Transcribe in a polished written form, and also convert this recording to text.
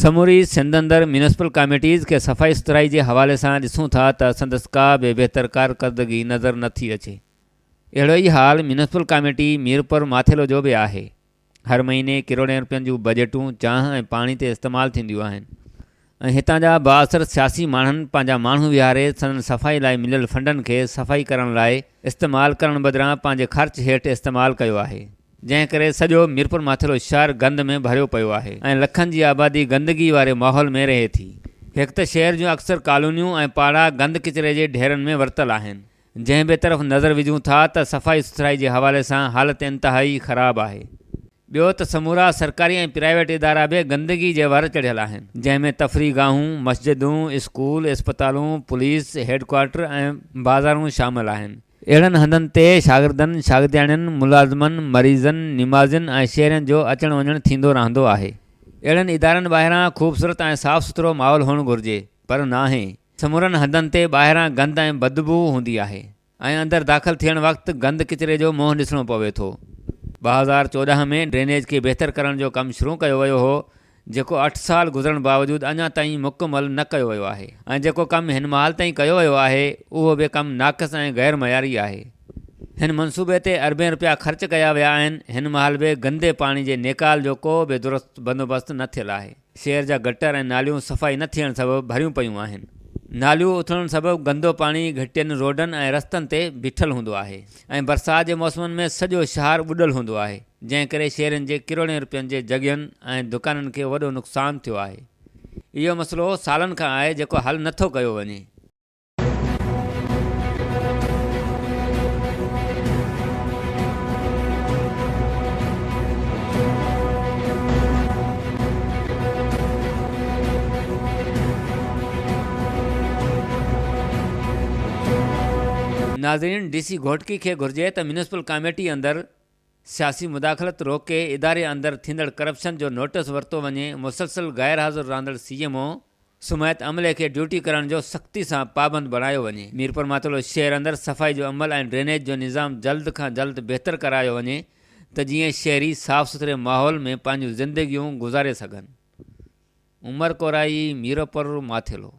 समूरी सिंध अंदर municipal committees के सफ़ाई सुथराई के हवाले से ॾिसूं था त संदसि का बि बेहतर कारकर्दगी नज़र नथी अचे। अहिड़ो ई हाल म्यूनिसिपल कमेटी मीरपुर माथेलो जो भी आहे। हर महीने करोड़नि रुपयनि जूं बजटूं चांहि ऐं पाणी ते इस्तेमालु थींदियूं आहिनि ऐं हितां जा बाअसर सियासी माण्हुनि पंहिंजा माण्हू विहारे संदन सफ़ाई लाइ मिलियल फंडनि खे सफ़ाई करण लाइ इस्तेमालु करण बदिरां पंहिंजे ख़र्च हेठि इस्तेमालु कयो आहे, जंहिं करे सॼो मीरपुर माथेलो शहर गंद में भरियो पियो आहे ऐं लखनि जी आबादी गंदगी वारे माहौल में रहे थी। हिकु त शहर जूं अक्सर कॉलोनियूं ऐं पाड़ा गंद किचिरे जे ढेरनि में वरतल आहिनि, जंहिं ॿिए तरफ़ नज़र विझूं था त सफ़ाई सुथराई जे हवाले सां हालत इंतिहाई ख़राबु आहे। ॿियो त समूरा सरकारी ऐं प्राइवेट इदारा बि गंदगी जे वार चढ़ियल आहिनि, जंहिंमें तफ़री गाहूं, मस्जिदूं, स्कूल, इस्पतालूं, पुलिस हेडक्वार्टर ऐं बाज़ारूं शामिल आहिनि। अहिड़नि हंधनि ते शागिर्दनि, शागिर्दियाणियुनि, मुलाज़िमनि, मरीज़नि, निमाज़िन ऐं शहरनि जो अचण वञणु थींदो रहंदो आहे। अहिड़नि इदारनि ॿाहिरां ख़ूबसूरत ऐं साफ़ सुथरो माहौल हुअणु घुरिजे, पर नाहे। समूरनि हंधनि ते ॿाहिरां गंद ऐं बदबू हूंदी आहे ऐं अंदरि दाख़िल थियण वक़्तु गंद किचिरे जो मुंहुं ॾिसणो पवे थो। 2014 में ड्रेनेज खे बहितर करण जो कमु शुरू कयो वियो हो, जेको 8 साल गुज़रण बावजूदु अञा ताईं मुकमल न कयो वियो आहे ऐं जेको कमु हिन महिल ताईं कयो वियो आहे उहो बि कमु नाक़िस ऐं गैर मयारी आहे। हिन मनसूबे ते अरबें रुपया ख़र्च कया विया आहिनि। हिन महिल बि गंदे पाणी जे नेकाल जो को बि दुरुस्त बंदोबस्तु न थियल आहे। शहर जा गटर ऐं नालियूं सफ़ाई न थियण सबबि भरियूं पियूं आहिनि। नालियूं उथण सबबि गंदो पाणी घटियुनि रोडनि ऐं रस्तनि ते बीठल हूंदो आहे ऐं बरसाति जे मौसमनि में सॼो शहर ॿुॾल हूंदो आहे, जंहिं करे शहरनि जे किरोड़नि रुपयनि जे जॻहियुनि ऐं दुकाननि खे वॾो नुक़सानु थियो आहे। इहो मसइलो सालनि खां आहे जेको हल नथो कयो वञे। नाज़रीन, DC घोटकी खे घुर्जे त म्यूनिसिपल कमेटी अंदरि सियासी मुदाख़लत रोके इदारे अंदरि थींदड़ करप्शन जो नोटिस वरितो वञे। मुसलसल गैर हाज़ुर रहंदड़ CMO सुमैत अमले खे ड्यूटी करण जो सख़्ती सां पाबंद बणायो वञे। मीरपुर माथेलो शहर अंदरि सफ़ाई जो अमल ऐं ड्रेनेज जो निज़ाम जल्द खां जल्द बहितर करायो वञे त जीअं शहरी साफ़ सुथरे माहौल में पंहिंजूं ज़िंदगियूं गुज़ारे सघनि। उमर कोराई, मीरपुर माथेलो।